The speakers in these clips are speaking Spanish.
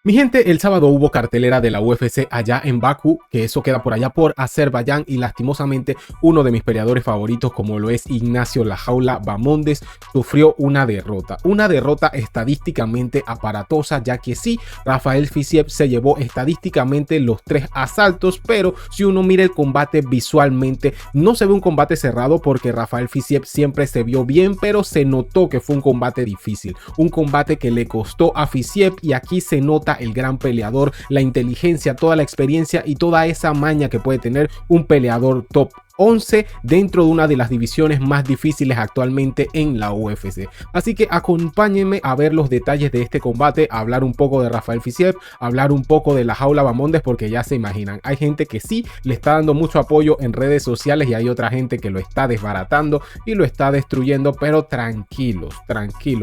Mi gente, el sábado hubo cartelera de la UFC allá en Bakú, que eso queda por allá por Azerbaiyán, y lastimosamente uno de mis peleadores favoritos, como lo es Ignacio La Jaula Bahamondes, sufrió una derrota estadísticamente aparatosa, ya que sí, Rafael Fiziev se llevó estadísticamente los 3 asaltos, pero si uno mira el combate visualmente, no se ve un combate cerrado porque Rafael Fiziev siempre se vio bien, pero se notó que fue un combate difícil, un combate que le costó a Fiziev, y aquí se nota el gran peleador, la inteligencia, toda la experiencia y toda esa maña que puede tener un peleador top 11 dentro de una de las divisiones más difíciles actualmente en la UFC. Así que acompáñenme a ver los detalles de este combate, a hablar un poco de Rafael Fiziev, hablar un poco de La Jaula Bahamondes, porque ya se imaginan, hay gente que sí le está dando mucho apoyo en redes sociales y hay otra gente que lo está desbaratando y lo está destruyendo, pero tranquilos,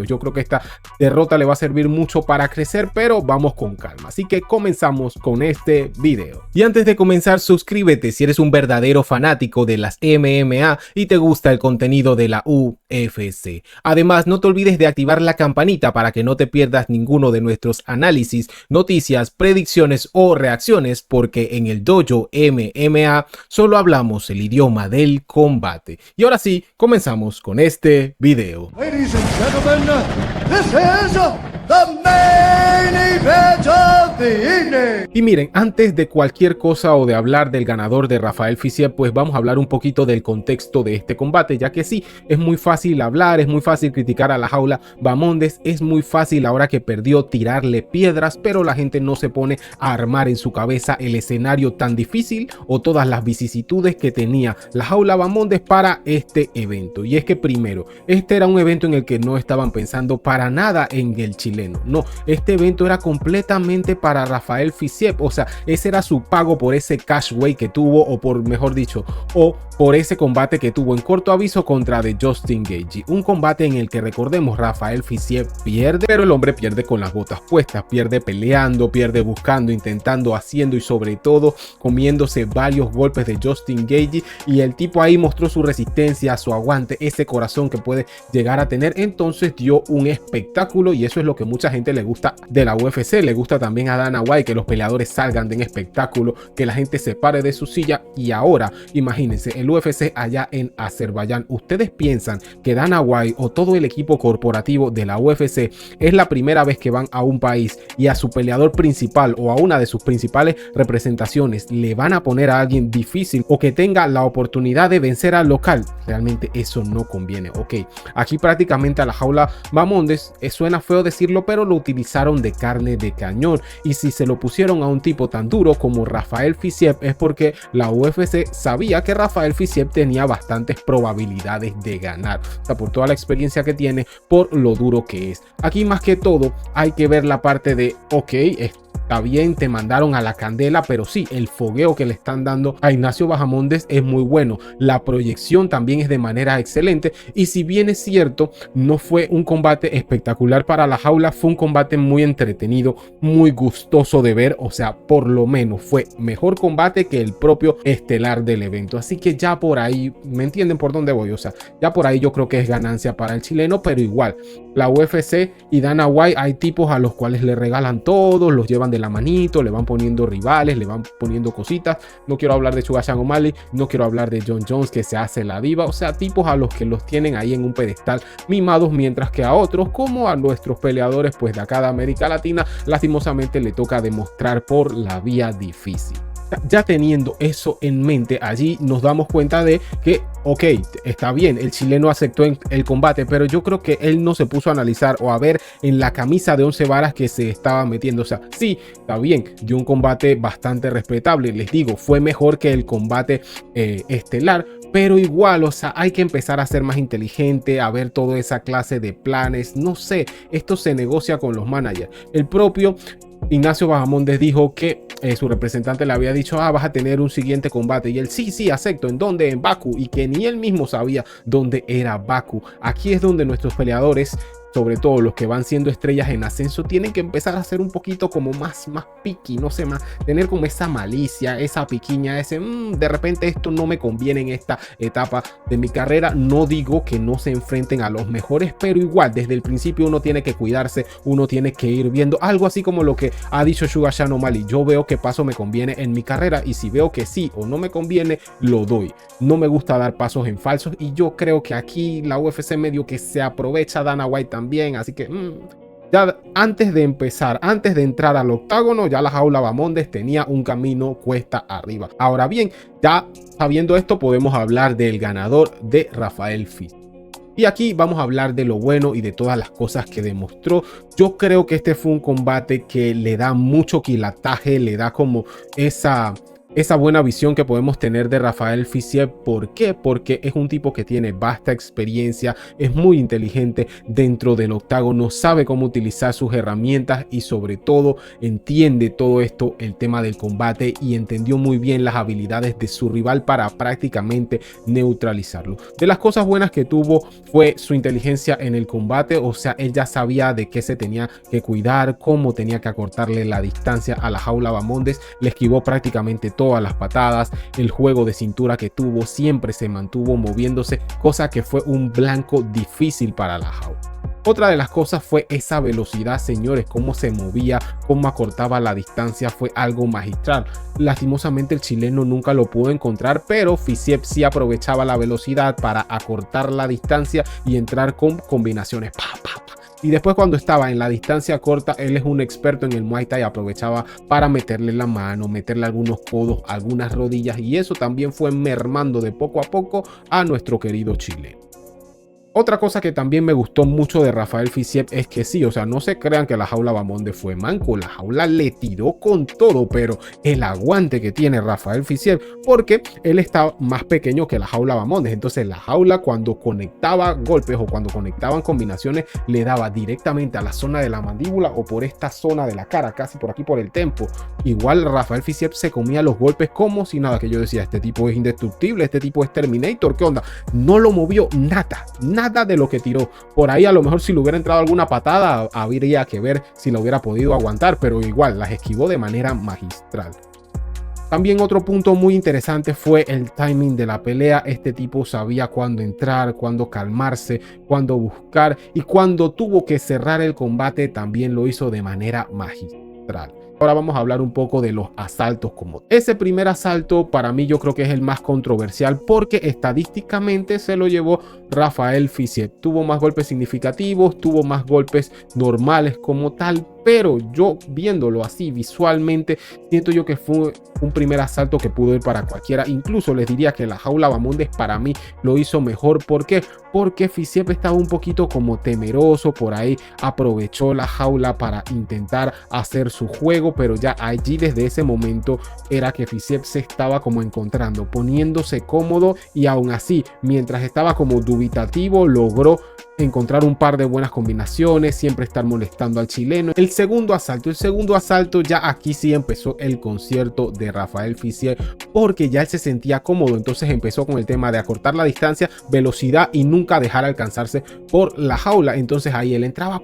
yo creo que esta derrota le va a servir mucho para crecer, pero vamos con calma. Así que comenzamos con este video. Y antes de comenzar, suscríbete si eres un verdadero fanático de las MMA y te gusta el contenido de la UFC. Además, no te olvides de activar la campanita para que no te pierdas ninguno de nuestros análisis, noticias, predicciones o reacciones, porque en el Dojo MMA solo hablamos el idioma del combate. Y ahora sí, comenzamos con este video. Ladies and gentlemen, this is the main event of the evening. Y miren, antes de cualquier cosa o de hablar del ganador de Rafael Fiziev, pues vamos a hablar un poquito del contexto de este combate, ya que sí, es muy fácil hablar, es muy fácil criticar a La Jaula Bahamondes, es muy fácil ahora que perdió tirarle piedras, pero la gente no se pone a armar en su cabeza el escenario tan difícil o todas las vicisitudes que tenía La Jaula Bahamondes para este evento. Y es que primero, este era un evento en el que no estaban pensando para nada en el chileno, no, este evento era completamente para Rafael Fiziev, o sea, ese era su pago por ese cashway que tuvo, o por mejor dicho, o por ese combate que tuvo en corto aviso contra de Justin Gaethje, un combate en el que, recordemos, Rafael Fiziev pierde, pero el hombre pierde con las botas puestas, pierde peleando, pierde buscando, intentando, haciendo y sobre todo comiéndose varios golpes de Justin Gaethje, y el tipo ahí mostró su resistencia, su aguante, ese corazón que puede llegar a tener. Entonces dio un espectáculo, y eso es lo que mucha gente le gusta de la UFC, le gusta también a Dana White, que los peleadores salgan de un espectáculo, que la gente se pare de su silla. Y ahora imagínense el UFC allá en Azerbaiyán. ¿Ustedes piensan que Dana White o todo el equipo corporativo de la UFC es la primera vez que van a un país y a su peleador principal o a una de sus principales representaciones le van a poner a alguien difícil o que tenga la oportunidad de vencer al local? Realmente eso no conviene. Ok, aquí prácticamente a La Jaula Bahamondes, suena feo decirlo, pero lo utilizaron de carne de cañón, y si se lo pusieron a un tipo tan duro como Rafael Fiziev es porque la UFC sabía que Rafael Fiziev tenía bastantes probabilidades de ganar, o sea, por toda la experiencia que tiene, por lo duro que es. Aquí más que todo hay que ver la parte de, ok, está bien, te mandaron a la candela, pero sí, el fogueo que le están dando a Ignacio Bahamondes es muy bueno. La proyección también es de manera excelente, y si bien es cierto, no fue un combate espectacular para La Jaula, fue un combate muy entretenido, muy gustoso de ver, o sea, por lo menos fue mejor combate que el propio estelar del evento. Así que ya por ahí, ¿me entienden por dónde voy? O sea, ya por ahí yo creo que es ganancia para el chileno, pero igual, la UFC y Dana White, hay tipos a los cuales le regalan todo, los llevan de la manito, le van poniendo rivales, le van poniendo cositas. No quiero hablar de Sugar Sean O'Malley, no quiero hablar de Jon Jones, que se hace la diva, o sea, tipos a los que los tienen ahí en un pedestal mimados, mientras que a otros, como a nuestros peleadores pues de acá de América Latina, lastimosamente le toca demostrar por la vía difícil. Ya teniendo eso en mente, allí nos damos cuenta de que, ok, está bien, el chileno aceptó el combate, pero yo creo que él no se puso a analizar o a ver en la camisa de 11 varas que se estaba metiendo. O sea, sí, está bien, dio un combate bastante respetable, les digo, fue mejor que el combate estelar, pero igual, o sea, hay que empezar a ser más inteligente, a ver toda esa clase de planes. No sé, esto se negocia con los managers. El propio Ignacio Bahamondes dijo que su representante le había dicho, vas a tener un siguiente combate, y él, sí, acepto. ¿En dónde? En Bakú, y que ni él mismo sabía dónde era Bakú. Aquí es donde nuestros peleadores sobre todo los que van siendo estrellas en ascenso, tienen que empezar a ser un poquito como más picky, no sé, más, tener como esa malicia, esa piquiña, ese de repente esto no me conviene en esta etapa de mi carrera. No digo que no se enfrenten a los mejores, pero igual desde el principio uno tiene que cuidarse, uno tiene que ir viendo algo así como lo que ha dicho Sugar Sean O'Malley. Yo veo qué paso me conviene en mi carrera y si veo que sí o no me conviene, lo doy. No me gusta dar pasos en falsos y yo creo que aquí la UFC medio que se aprovecha, Dana White también, así que ya antes de empezar, antes de entrar al octágono, ya la jaula Bahamondes tenía un camino cuesta arriba. Ahora bien, ya sabiendo esto, podemos hablar del ganador, de Rafael Fiziev. Y aquí vamos a hablar de lo bueno y de todas las cosas que demostró. Yo creo que este fue un combate que le da mucho quilataje, le da como esa buena visión que podemos tener de Rafael Fiziev. ¿Por qué? Porque es un tipo que tiene vasta experiencia, es muy inteligente dentro del octágono, sabe cómo utilizar sus herramientas y sobre todo entiende todo esto, el tema del combate, y entendió muy bien las habilidades de su rival para prácticamente neutralizarlo. De las cosas buenas que tuvo fue su inteligencia en el combate, o sea, él ya sabía de qué se tenía que cuidar, cómo tenía que acortarle la distancia a la jaula Bahamondes, le esquivó prácticamente todas las patadas, el juego de cintura que tuvo siempre se mantuvo moviéndose, cosa que fue un blanco difícil para la jaula. Otra de las cosas fue esa velocidad, señores, cómo se movía, cómo acortaba la distancia, fue algo magistral. Lastimosamente el chileno nunca lo pudo encontrar, pero Fiziev sí aprovechaba la velocidad para acortar la distancia y entrar con combinaciones. Y después cuando estaba en la distancia corta, él es un experto en el Muay Thai, aprovechaba para meterle la mano, meterle algunos codos, algunas rodillas, y eso también fue mermando de poco a poco a nuestro querido chileno. Otra cosa que también me gustó mucho de Rafael Fiziev es que sí, o sea, no se crean que la jaula Bahamondes fue manco, la jaula le tiró con todo, pero el aguante que tiene Rafael Fiziev, porque él está más pequeño que la jaula Bahamondes, entonces la jaula cuando conectaba golpes o cuando conectaban combinaciones le daba directamente a la zona de la mandíbula o por esta zona de la cara, casi por aquí por el tempo. Igual Rafael Fiziev se comía los golpes como si nada, que yo decía, este tipo es indestructible, este tipo es Terminator, ¿qué onda? No lo movió nada de lo que tiró. Por ahí a lo mejor si le hubiera entrado alguna patada habría que ver si lo hubiera podido aguantar, pero igual las esquivó de manera magistral. También otro punto muy interesante fue el timing de la pelea. Este tipo sabía cuándo entrar, cuándo calmarse, cuándo buscar, y cuando tuvo que cerrar el combate también lo hizo de manera magistral. Ahora vamos a hablar un poco de los asaltos como ese primer asalto. Para mí yo creo que es el más controversial porque estadísticamente se lo llevó Rafael Fiziev. Tuvo más golpes significativos, tuvo más golpes normales como tal, pero yo viéndolo así visualmente siento yo que fue un primer asalto que pudo ir para cualquiera. Incluso les diría que la jaula Bahamondes para mí lo hizo mejor. ¿Por qué? Porque Fiziev estaba un poquito como temeroso, por ahí aprovechó la jaula para intentar hacer su juego, pero ya allí desde ese momento era que Fiziev se estaba como encontrando, poniéndose cómodo, y aún así mientras estaba como dubitativo logró encontrar un par de buenas combinaciones, siempre estar molestando al chileno. El segundo asalto ya aquí sí empezó el concierto de Rafael Fiziev, porque ya él se sentía cómodo, entonces empezó con el tema de acortar la distancia, velocidad y nunca dejar alcanzarse por la jaula. Entonces ahí él entraba,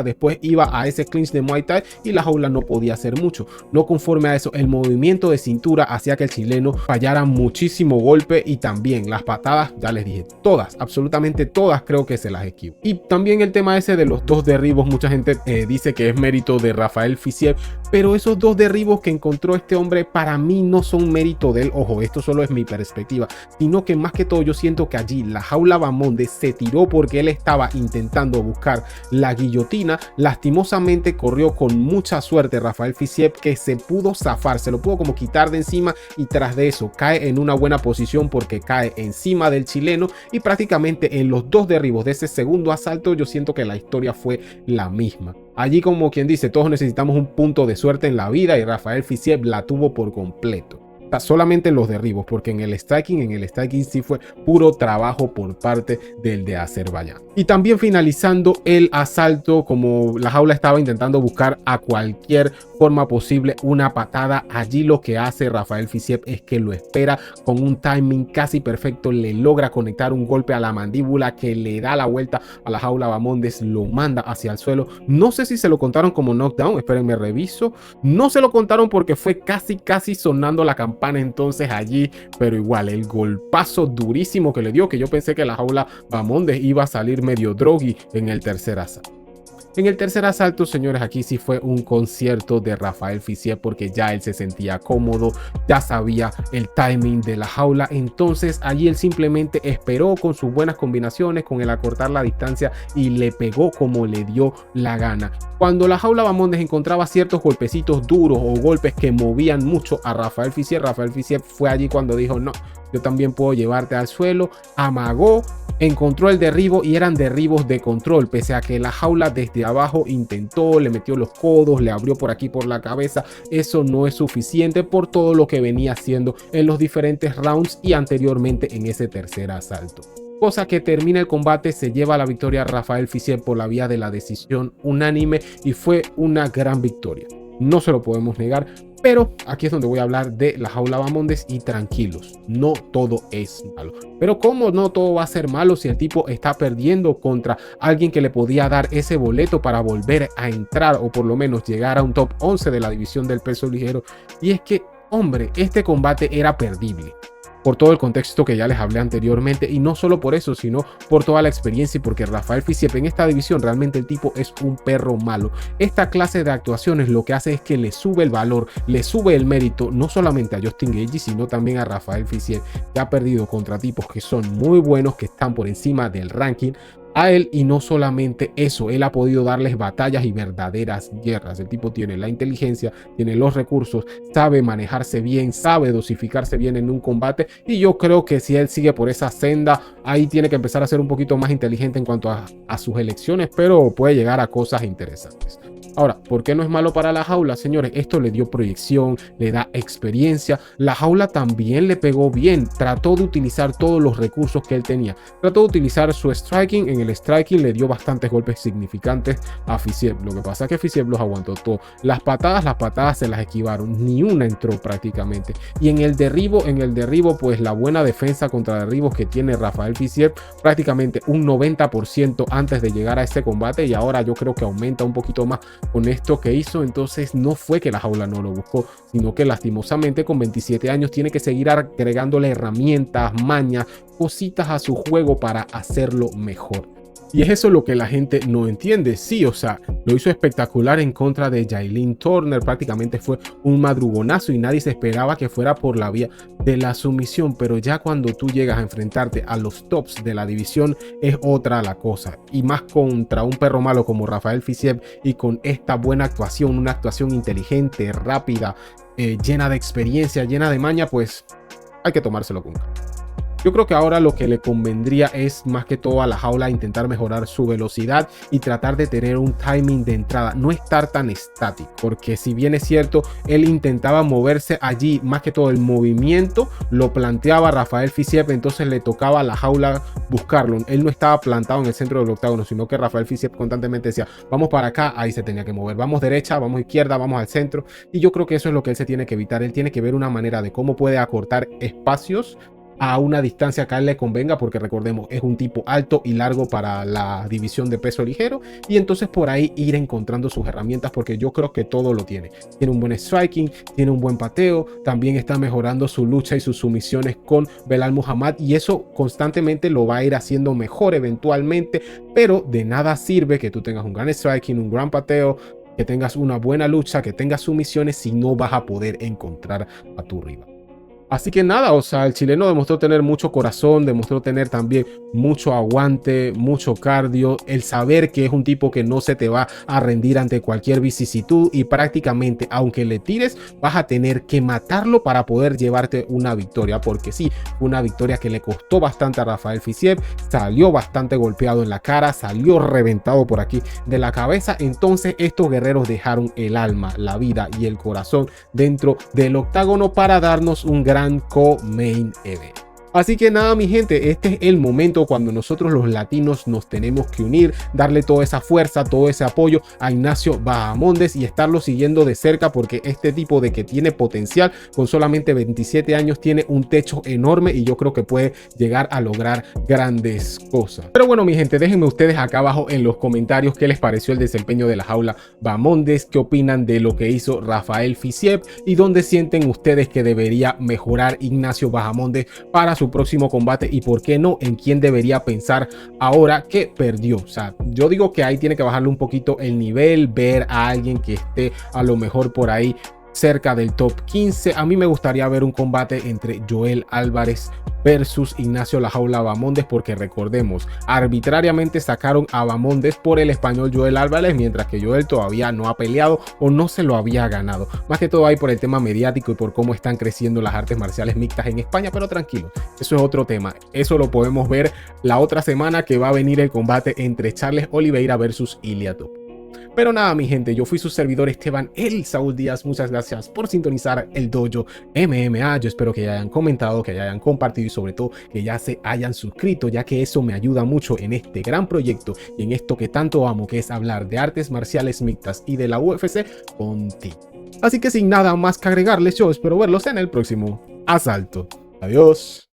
después iba a ese clinch de Muay Thai y la jaula no podía hacer mucho. No conforme a eso, el movimiento de cintura hacía que el chileno fallara muchísimo golpe, y también las patadas, ya les dije, todas, absolutamente todas creo que se las esquivó. Y también el tema ese de los dos derribos, mucha gente dice que es mérito de Rafael Fiziev, pero esos dos derribos que encontró este hombre para mí no son mérito de él. Ojo, esto solo es mi perspectiva, sino que más que todo yo siento que allí la jaula Bahamondes se tiró porque él estaba intentando buscar la guillotina. Lastimosamente corrió con mucha suerte Rafael Fiziev, que se pudo zafar, se lo pudo como quitar de encima, y tras de eso cae en una buena posición porque cae encima del chileno, y prácticamente en los dos derribos de ese segundo asalto yo siento que la historia fue la misma. Allí, como quien dice, todos necesitamos un punto de suerte en la vida y Rafael Fiziev la tuvo por completo. sea, solamente en los derribos, porque en el striking sí fue puro trabajo por parte del de Azerbaiyán. Y también finalizando el asalto, como la jaula estaba intentando buscar a cualquier forma posible una patada, allí lo que hace Rafael Fiziev es que lo espera con un timing casi perfecto, le logra conectar un golpe a la mandíbula que le da la vuelta a la jaula. Bahamondes lo manda hacia el suelo. No sé si se lo contaron como knockdown, espérenme reviso. No se lo contaron porque fue casi sonando la campana entonces allí, pero igual el golpazo durísimo que le dio, que yo pensé que la jaula Bahamondes iba a salir medio droggy en el tercer asalto. En el tercer asalto, señores, aquí sí fue un concierto de Rafael Fiziev porque ya él se sentía cómodo, ya sabía el timing de la jaula, entonces allí él simplemente esperó con sus buenas combinaciones, con el acortar la distancia y le pegó como le dio la gana. Cuando la jaula Bahamondes encontraba ciertos golpecitos duros o golpes que movían mucho a Rafael Fiziev fue allí cuando dijo no, yo también puedo llevarte al suelo, amagó, encontró el derribo y eran derribos de control, pese a que la jaula desde abajo intentó, le metió los codos, le abrió por aquí por la cabeza. Eso no es suficiente por todo lo que venía haciendo en los diferentes rounds y anteriormente en ese tercer asalto. Cosa que termina el combate, se lleva la victoria Rafael Fiziev por la vía de la decisión unánime y fue una gran victoria. No se lo podemos negar, pero aquí es donde voy a hablar de la jaula Bahamondes y tranquilos, no todo es malo. Pero ¿cómo no todo va a ser malo si el tipo está perdiendo contra alguien que le podía dar ese boleto para volver a entrar o por lo menos llegar a un top 11 de la división del peso ligero? Y es que, hombre, este combate era perdible. Por todo el contexto que ya les hablé anteriormente y no solo por eso, sino por toda la experiencia y porque Rafael Fiziev en esta división realmente el tipo es un perro malo. Esta clase de actuaciones lo que hace es que le sube el valor, le sube el mérito no solamente a Justin Gaethje sino también a Rafael Fiziev, que ha perdido contra tipos que son muy buenos, que están por encima del ranking a él, y no solamente eso, él ha podido darles batallas y verdaderas guerras. El tipo tiene la inteligencia, tiene los recursos, sabe manejarse bien, sabe dosificarse bien en un combate, y yo creo que si él sigue por esa senda, ahí tiene que empezar a ser un poquito más inteligente en cuanto a sus elecciones, pero puede llegar a cosas interesantes. Ahora, ¿por qué no es malo para la jaula, señores? Esto le dio proyección, le da experiencia. La jaula también le pegó bien, trató de utilizar todos los recursos que él tenía. Trató de utilizar su striking, en el striking le dio bastantes golpes significantes a Fiziev. Lo que pasa es que Fiziev los aguantó todo. Las patadas se las esquivaron, ni una entró prácticamente. Y en el derribo, pues la buena defensa contra derribos que tiene Rafael Fiziev, prácticamente un 90% antes de llegar a este combate, y ahora yo creo que aumenta un poquito más con esto que hizo. Entonces no fue que la jaula no lo buscó, sino que lastimosamente con 27 años tiene que seguir agregándole herramientas, mañas, cositas a su juego para hacerlo mejor. Y es eso lo que la gente no entiende. Sí, o sea, lo hizo espectacular en contra de Jalin Turner. Prácticamente fue un madrugonazo y nadie se esperaba que fuera por la vía de la sumisión. Pero ya cuando tú llegas a enfrentarte a los tops de la división es otra la cosa. Y más contra un perro malo como Rafael Fiziev y con esta buena actuación, una actuación inteligente, rápida, llena de experiencia, llena de maña, pues hay que tomárselo con calma. Yo creo que ahora lo que le convendría es más que todo a la jaula intentar mejorar su velocidad y tratar de tener un timing de entrada, no estar tan estático, porque si bien es cierto, él intentaba moverse allí, más que todo el movimiento lo planteaba Rafael Fiziev, entonces le tocaba a la jaula buscarlo. Él no estaba plantado en el centro del octágono, sino que Rafael Fiziev constantemente decía, vamos para acá, ahí se tenía que mover, vamos derecha, vamos izquierda, vamos al centro, y yo creo que eso es lo que él se tiene que evitar. Él tiene que ver una manera de cómo puede acortar espacios a una distancia que a él le convenga, porque recordemos, es un tipo alto y largo para la división de peso ligero, y entonces por ahí ir encontrando sus herramientas, porque yo creo que todo lo tiene. Tiene un buen striking, tiene un buen pateo, también está mejorando su lucha y sus sumisiones con Belal Muhammad, y eso constantemente lo va a ir haciendo mejor eventualmente, pero de nada sirve que tú tengas un gran striking, un gran pateo, que tengas una buena lucha, que tengas sumisiones, si no vas a poder encontrar a tu rival. Así que nada, o sea, el chileno demostró tener mucho corazón, demostró tener también mucho aguante, mucho cardio, el saber que es un tipo que no se te va a rendir ante cualquier vicisitud y prácticamente, aunque le tires, vas a tener que matarlo para poder llevarte una victoria, porque sí, una victoria que le costó bastante a Rafael Fiziev, salió bastante golpeado en la cara, salió reventado por aquí de la cabeza. Entonces estos guerreros dejaron el alma, la vida y el corazón dentro del octágono para darnos un gran co-main event. Así que nada, mi gente, este es el momento cuando nosotros los latinos nos tenemos que unir, darle toda esa fuerza, todo ese apoyo a Ignacio Bahamondes y estarlo siguiendo de cerca, porque este tipo de que tiene potencial, con solamente 27 años, tiene un techo enorme y yo creo que puede llegar a lograr grandes cosas. Pero bueno, mi gente, déjenme ustedes acá abajo en los comentarios qué les pareció el desempeño de la jaula Bahamondes, qué opinan de lo que hizo Rafael Fiziev y dónde sienten ustedes que debería mejorar Ignacio Bahamondes para su próximo combate y por qué no, en quién debería pensar ahora que perdió. O sea, yo digo que ahí tiene que bajarle un poquito el nivel, ver a alguien que esté a lo mejor por ahí cerca del top 15. A mí me gustaría ver un combate entre Joel Álvarez versus Ignacio La Jaula Bahamondes, porque recordemos, arbitrariamente sacaron a Bahamondes por el español Joel Álvarez, mientras que Joel todavía no ha peleado o no se lo había ganado. Más que todo ahí por el tema mediático y por cómo están creciendo las artes marciales mixtas en España, pero tranquilo, eso es otro tema. Eso lo podemos ver la otra semana, que va a venir el combate entre Charles Oliveira versus Ilia Topuria. Pero nada, mi gente, yo fui su servidor Esteban El Saúl Díaz. Muchas gracias por sintonizar el Dojo MMA. Yo espero que ya hayan comentado, que ya hayan compartido y sobre todo que ya se hayan suscrito, ya que eso me ayuda mucho en este gran proyecto y en esto que tanto amo, que es hablar de artes marciales mixtas y de la UFC contigo. Así que sin nada más que agregarles, yo espero verlos en el próximo asalto. Adiós.